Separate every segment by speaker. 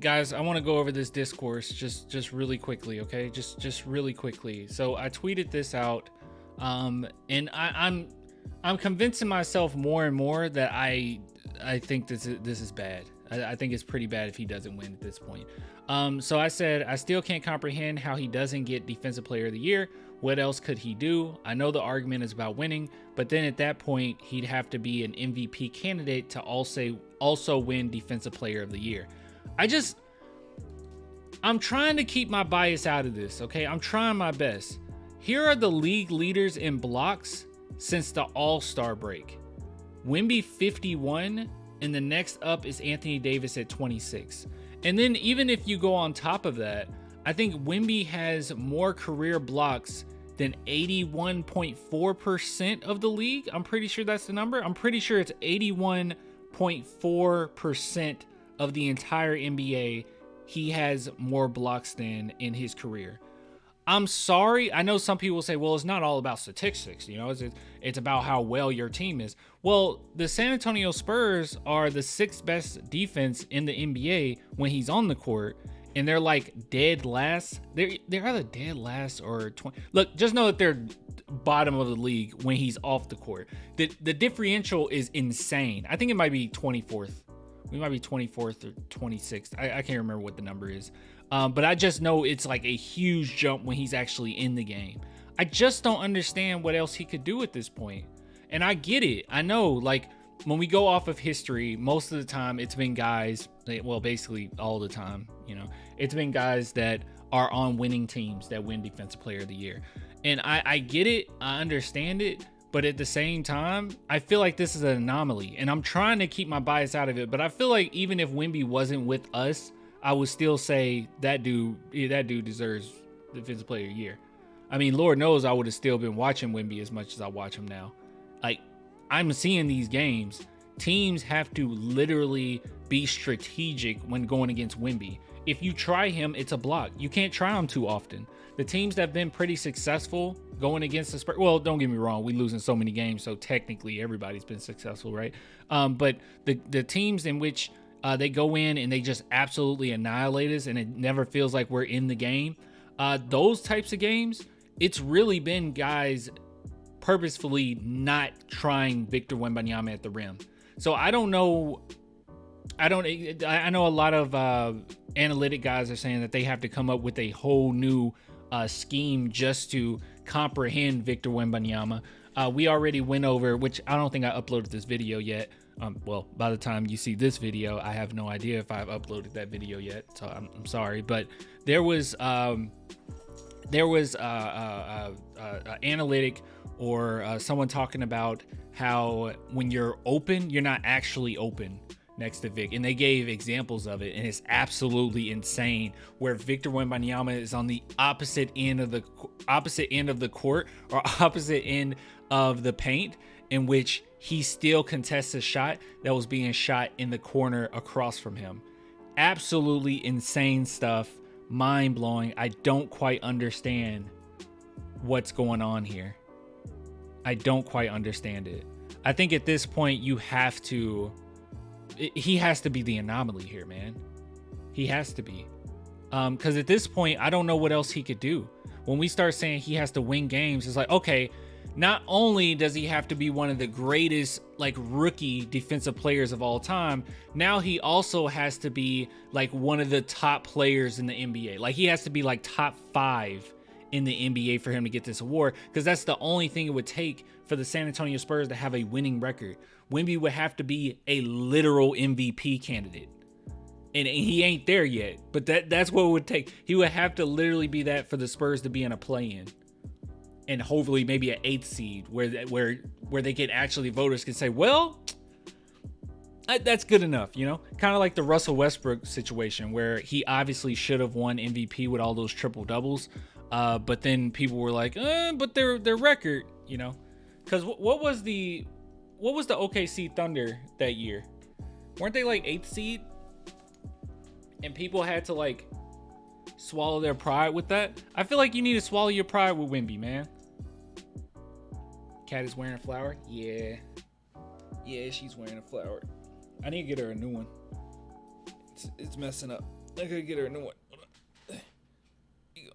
Speaker 1: guys, I want to go over this discourse just really quickly, okay? Just really quickly. So I tweeted this out, and I'm convincing myself more and more that I think this is bad. I think it's pretty bad if he doesn't win at this point. So I said, I still can't comprehend how he doesn't get Defensive Player of the Year. What else could he do? I know the argument is about winning, but then at that point, he'd have to be an MVP candidate to also win Defensive Player of the Year. I'm trying to keep my bias out of this, okay? I'm trying my best. Here are the league leaders in blocks since the All-Star break. Wemby 51, and the next up is Anthony Davis at 26. And then even if you go on top of that, I think Wemby has more career blocks than 81.4% of the league. I'm pretty sure that's the number. I'm pretty sure it's 81.4% of the entire NBA. He has more blocks than in his career. I'm sorry. I know some people say, well, it's not all about statistics. You know, it's about how well your team is. Well, the San Antonio Spurs are the 6th best defense in the NBA when he's on the court. And they're like dead last. They're either dead last or 20. Look, just know that they're bottom of the league when he's off the court. The differential is insane. I think it might be 24th. We might be 24th or 26th. I can't remember what the number is. But I just know it's like a huge jump when he's actually in the game. I just don't understand what else he could do at this point. And I get it. I know, like, when we go off of history, most of the time it's been guys, well, basically all the time, you know, it's been guys that are on winning teams that win Defensive Player of the Year. And I get it. I understand it. But at the same time, I feel like this is an anomaly. And I'm trying to keep my bias out of it. But I feel like even if Wemby wasn't with us, I would still say that dude deserves Defensive Player of the Year. I mean, Lord knows I would have still been watching Wemby as much as I watch him now. Like, I'm seeing these games. Teams have to literally be strategic when going against Wemby. If you try him, it's a block. You can't try him too often. The teams that have been pretty successful going against the Spurs, well, don't get me wrong, we losing so many games, so technically everybody's been successful, right? But the teams in which they go in and they just absolutely annihilate us and it never feels like we're in the game, those types of games, it's really been guys purposefully not trying Victor Wembanyama at the rim. So I don't know. I know a lot of analytic guys are saying that they have to come up with a whole new scheme just to comprehend Victor Wembanyama. We already went over, which I don't think I uploaded this video yet. Well, by the time you see this video, I have no idea if I've uploaded that video yet. So I'm sorry, but there was analytic or someone talking about how when you're open, you're not actually open next to Vic, and they gave examples of it, and it's absolutely insane where Victor Wembanyama is on the opposite end of the court or opposite end of the paint, in which he still contests a shot that was being shot in the corner across from him. Absolutely insane stuff, mind-blowing. I don't quite understand what's going on here. I don't quite understand it. I think at this point he has to be the anomaly here, man. He has to be. Because at this point, I don't know what else he could do. When we start saying he has to win games, it's like, okay, not only does he have to be one of the greatest, like, rookie defensive players of all time, now he also has to be like one of the top players in the NBA. Like, he has to be like top 5 in the NBA for him to get this award, because that's the only thing it would take for the San Antonio Spurs to have a winning record. Wemby would have to be a literal MVP candidate, and he ain't there yet, but that's what it would take. He would have to literally be that for the Spurs to be in a play-in, and hopefully maybe an 8th seed where they can actually, voters can say, well, that's good enough, you know? Kind of like the Russell Westbrook situation where he obviously should have won MVP with all those triple doubles. But then people were like, but their record, you know, because what was the OKC Thunder that year? Weren't they like 8th seed? And people had to like swallow their pride with that. I feel like you need to swallow your pride with Wemby, man. Cat is wearing a flower. Yeah, she's wearing a flower. I need to get her a new one. It's messing up. I gotta get her a new one. Hold on. Here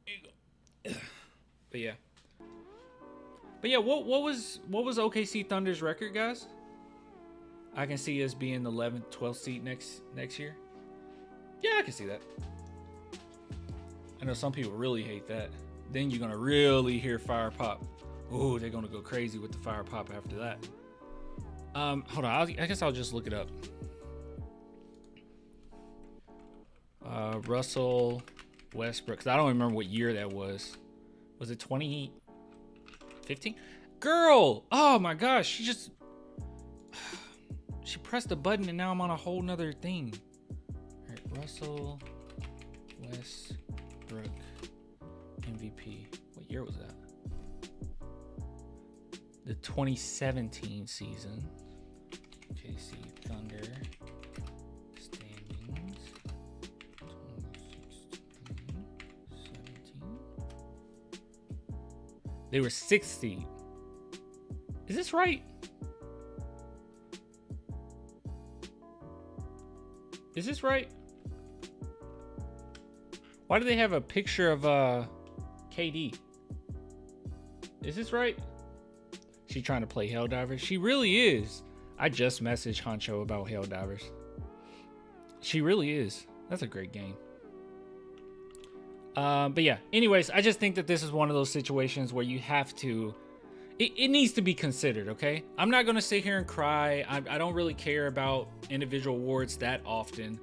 Speaker 1: you go. But yeah, what was OKC Thunder's record, guys? I can see us being the 11th, 12th seed next year. Yeah, I can see that. I know some people really hate that. Then you're gonna really hear fire pop. Ooh, they're gonna go crazy with the fire pop after that. Hold on. I guess I'll just look it up. Russell Westbrook. Cause I don't remember what year that was. Was it 2015? Girl! Oh my gosh. She pressed the button and now I'm on a whole nother thing. All right, Russell Westbrook MVP. What year was that? The 2017 season. KC Thunder standings. 2016, 17. They were 6th seed. Is this right? Is this right? Why do they have a picture of KD? Is this right? She trying to play Helldivers? She really is. I just messaged Honcho about Helldivers. She really is. That's a great game. But yeah, anyways, I just think that this is one of those situations where you have to, it needs to be considered, okay? I'm not going to sit here and cry. I don't really care about individual awards that often.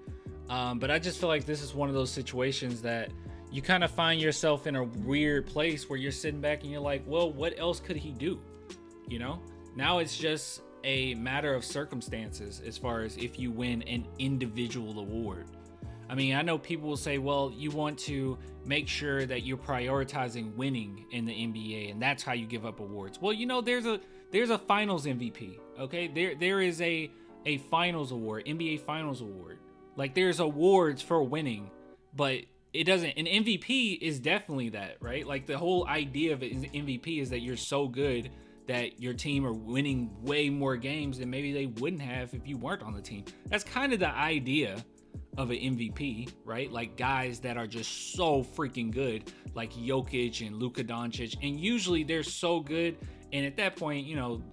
Speaker 1: But I just feel like this is one of those situations that you kind of find yourself in a weird place where you're sitting back and you're like, well, what else could he do? You know, now it's just a matter of circumstances as far as if you win an individual award. I mean, I know people will say, well, you want to make sure that you're prioritizing winning in the NBA, and that's how you give up awards. Well, you know, there's a finals MVP. Okay, there is a finals award, NBA finals award. Like, there's awards for winning, but it doesn't. An MVP is definitely that, right? Like, the whole idea of it is MVP is that you're so good that your team are winning way more games than maybe they wouldn't have if you weren't on the team. That's kind of the idea of an MVP, right? Like, guys that are just so freaking good, like Jokic and Luka Doncic, and usually they're so good, and at that point, you know,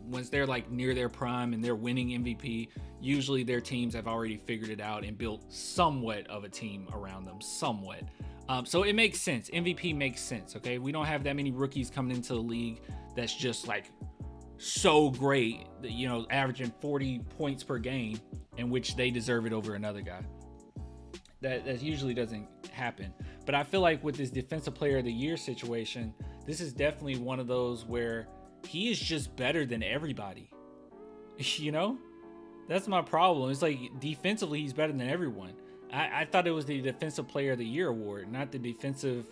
Speaker 1: once they're like near their prime and they're winning MVP, usually their teams have already figured it out and built somewhat of a team around them, somewhat. So it makes sense. MVP makes sense, okay? We don't have that many rookies coming into the league that's just like so great that, you know, averaging 40 points per game, in which they deserve it over another guy. That usually doesn't happen. But I feel like with this Defensive Player of the Year situation, this is definitely one of those where he is just better than everybody. You know? That's my problem. It's like defensively, he's better than everyone. I thought it was the Defensive Player of the Year award, not the Defensive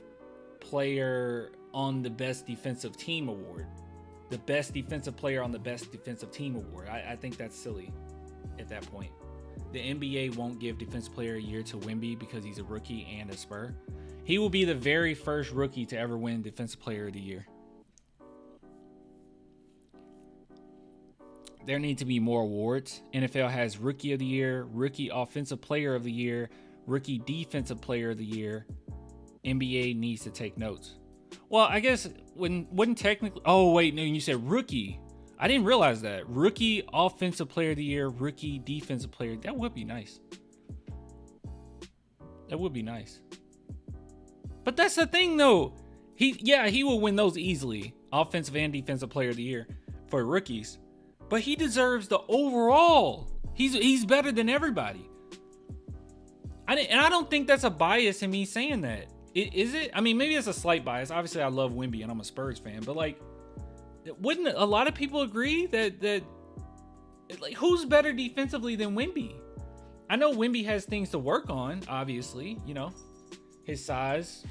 Speaker 1: Player on the Best Defensive Team award. The Best Defensive Player on the Best Defensive Team award. I think that's silly at that point. The NBA won't give Defensive Player of the Year to Wemby because he's a rookie and a Spur. He will be the very first rookie to ever win Defensive Player of the Year. There need to be more awards. NFL has Rookie of the Year, Rookie Offensive Player of the Year, Rookie Defensive Player of the Year. NBA needs to take notes. Well, I guess wouldn't technically... Oh, wait, no, you said rookie. I didn't realize that. Rookie Offensive Player of the Year, Rookie Defensive Player. That would be nice. That would be nice. But that's the thing, though. He will win those easily. Offensive and Defensive Player of the Year for rookies. But he deserves the overall. He's better than everybody. And I don't think that's a bias in me saying that. Is it? I mean, maybe it's a slight bias. Obviously, I love Wemby and I'm a Spurs fan. But like, wouldn't a lot of people agree that like, who's better defensively than Wemby? I know Wemby has things to work on. Obviously, you know, his size,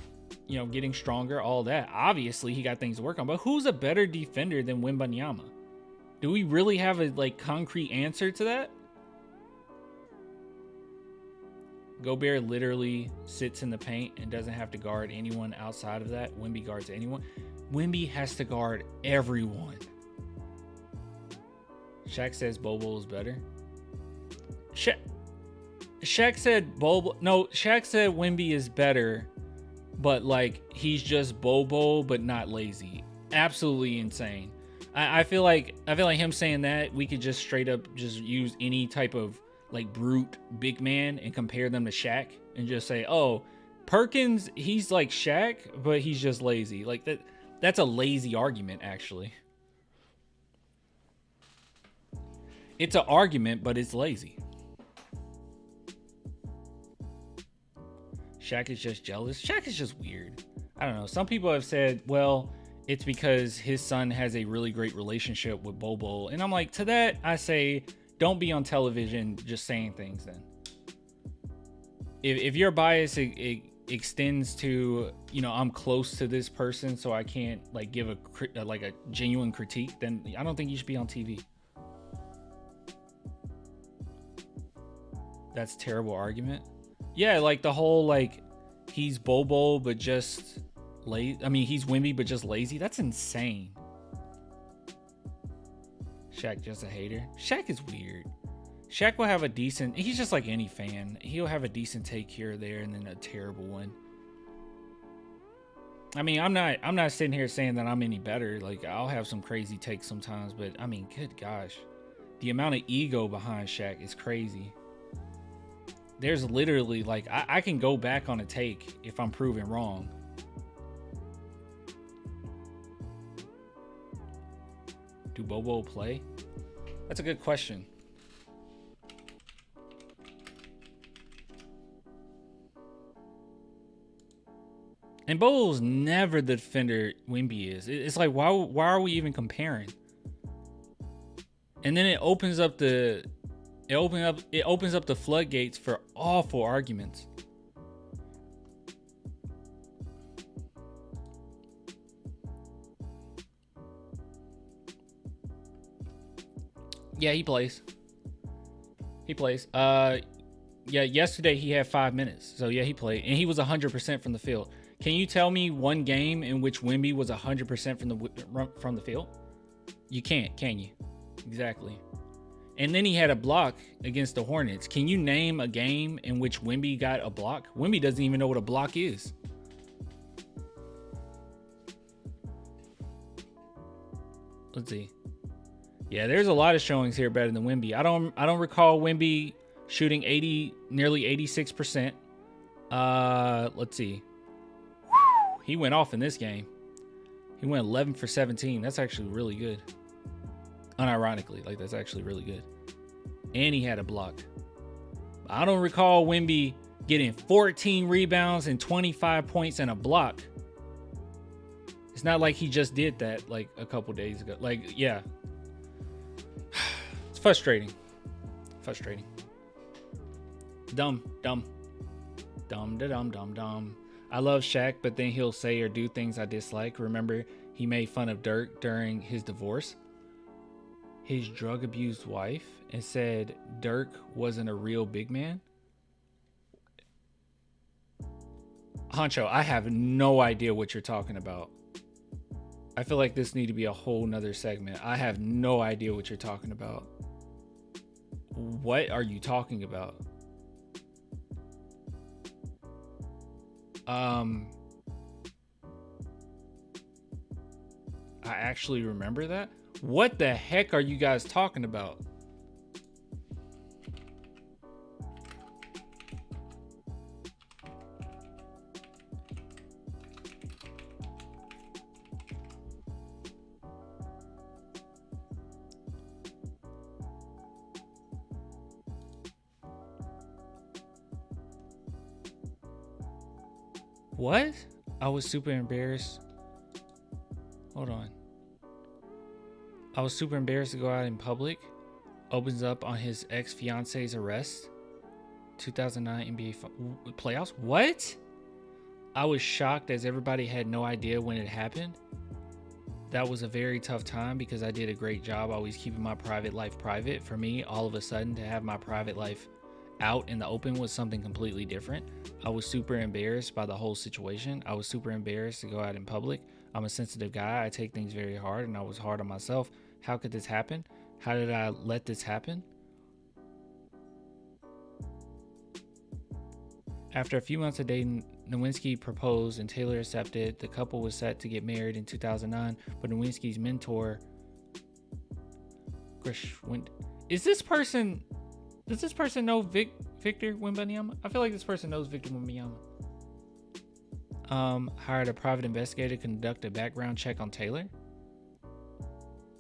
Speaker 1: you know, getting stronger, all that. Obviously, he got things to work on. But who's a better defender than Wembanyama? Do we really have a like concrete answer to that? Gobert literally sits in the paint and doesn't have to guard anyone outside of that. Wemby guards anyone. Wemby has to guard everyone. Shaq says Bobo is better. Shaq Shaq said Bobo. No, Shaq said Wemby is better, but like he's just Bobo, but not lazy. Absolutely insane. I feel like him saying that we could just straight up just use any type of like brute big man and compare them to Shaq and just say, oh, Perkins, he's like Shaq, but he's just lazy. Like that. That's a lazy argument, actually. It's an argument, but it's lazy. Shaq is just jealous. Shaq is just weird. I don't know. Some people have said, well, it's because his son has a really great relationship with Bobo. And I'm like, to that, I say, don't be on television just saying things then. If your bias extends to, you know, I'm close to this person, so I can't like give a genuine critique, then I don't think you should be on TV. That's a terrible argument. Yeah, like the whole like he's Bobo but just lazy. I mean, he's Wemby but just lazy. That's insane. Shaq just a hater. Shaq is weird. Shaq will have a decent. He's just like any fan. He'll have a decent take here or there, and then a terrible one. I mean, I'm not sitting here saying that I'm any better. Like I'll have some crazy takes sometimes, but I mean, good gosh, the amount of ego behind Shaq is crazy. There's literally like I can go back on a take if I'm proven wrong. Do Bobo play? That's a good question. And Bobo's never the defender Wemby is. It's like why are we even comparing? And then it opens up the floodgates for awful arguments. Yeah, he plays. Yeah, yesterday he had 5 minutes. So yeah, he played and he was 100% from the field. Can you tell me one game in which Wemby was 100% from the field? You can't, can you? Exactly. And then he had a block against the Hornets. Can you name a game in which Wemby got a block? Wemby doesn't even know what a block is. Let's see. Yeah, there's a lot of showings here better than Wemby. I don't recall Wemby shooting nearly 86%. Let's see. He went off in this game. He went 11 for 17. That's actually really good. Unironically, like that's actually really good. And he had a block. I don't recall Wemby getting 14 rebounds and 25 points and a block. It's not like he just did that like a couple days ago. Like, yeah. It's frustrating. Dumb. I love Shaq, but then he'll say or do things I dislike. Remember, he made fun of Dirk during his divorce. His drug-abused wife and said Dirk wasn't a real big man. Honcho, I have no idea what you're talking about. I feel like this need to be a whole nother segment. I have no idea what you're talking about. What are you talking about? I actually remember that. What the heck are you guys talking about? What? I was super embarrassed. Hold on. I was super embarrassed to go out in public. Opens up on his ex-fiance's arrest. 2009 NBA playoffs. What? I was shocked as everybody had no idea when it happened. That was a very tough time because I did a great job always keeping my private life private. For me, all of a sudden to have my private life out in the open was something completely different. I was super embarrassed by the whole situation. I was super embarrassed to go out in public. I'm a sensitive guy. I take things very hard, and I was hard on myself. How could this happen? How did I let this happen? After a few months of dating, Nowinski proposed and Taylor accepted. The couple was set to get married in 2009, but Nowinski's mentor, does this person know Victor Wembanyama? I feel like this person knows Victor Wembanyama. Hired a private investigator to conduct a background check on Taylor.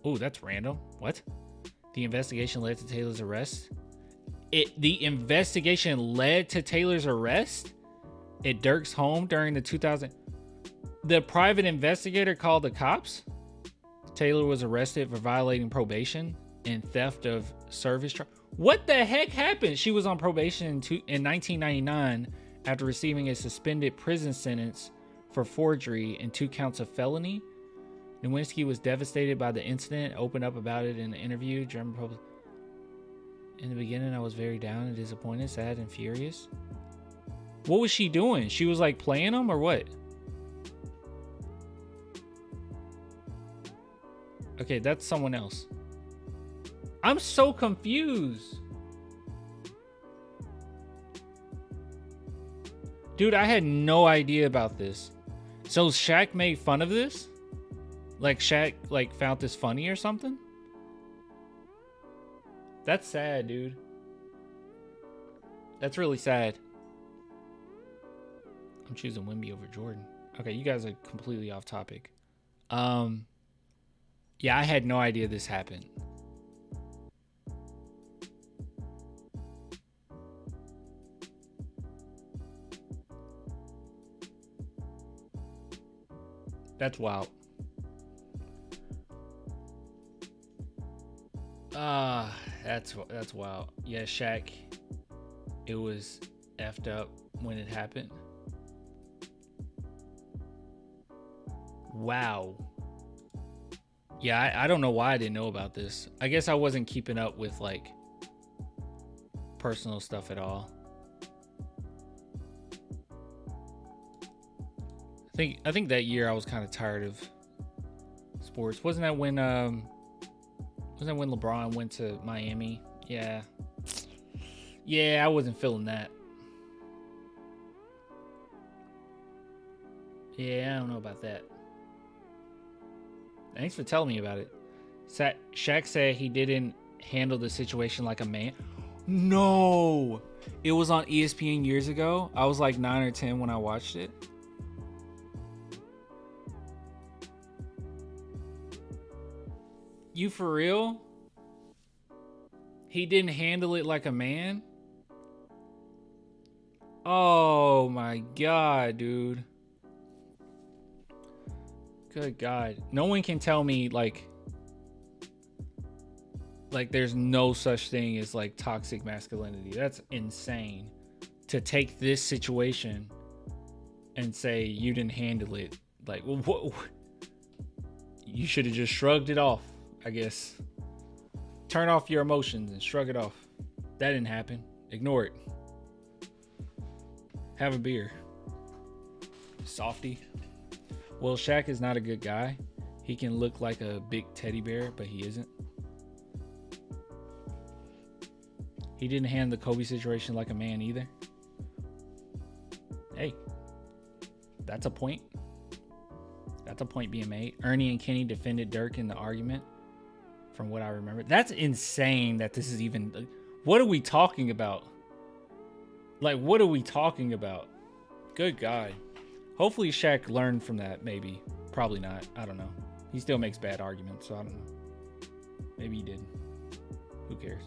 Speaker 1: Oh, that's random. What? The investigation led to Taylor's arrest. The investigation led to Taylor's arrest at Dirk's home during the 2000. The private investigator called the cops. Taylor was arrested for violating probation and theft of service. What the heck happened? She was on probation in 1999 after receiving a suspended prison sentence for forgery and 2 counts of felony. Nowinski was devastated by the incident, opened up about it in an interview. In the beginning, I was very down and disappointed, sad and furious. What was she doing? She was like playing him or what? Okay, that's someone else. I'm so confused. Dude, I had no idea about this. So Shaq made fun of this? Like Shaq found this funny or something? That's sad, dude. That's really sad. I'm choosing Wemby over Jordan. Okay, you guys are completely off topic. Yeah, I had no idea this happened. That's wild. That's wild. Yeah, Shaq, it was effed up when it happened. Wow. Yeah, I don't know why I didn't know about this. I guess I wasn't keeping up with like personal stuff at all. I think that year I was kind of tired of sports. Wasn't that when LeBron went to Miami? Yeah. Yeah, I wasn't feeling that. Yeah, I don't know about that. Thanks for telling me about it. Shaq said he didn't handle the situation like a man. No! It was on ESPN years ago. I was like 9 or 10 when I watched it. You for real? He didn't handle it like a man? Oh my God, dude. Good God. No one can tell me like there's no such thing as like toxic masculinity. That's insane. To take this situation and say you didn't handle it. Like, what? You should have just shrugged it off, I guess. Turn off your emotions and shrug it off. That didn't happen. Ignore it. Have a beer. Softy. Well, Shaq is not a good guy. He can look like a big teddy bear, but he isn't. He didn't handle the Kobe situation like a man either. Hey, that's a point. That's a point being made. Ernie and Kenny defended Dirk in the argument, from what I remember. That's insane that this is even... What are we talking about? Like, what are we talking about? Good God. Hopefully Shaq learned from that, maybe. Probably not. I don't know. He still makes bad arguments, so I don't know. Maybe he did. Who cares?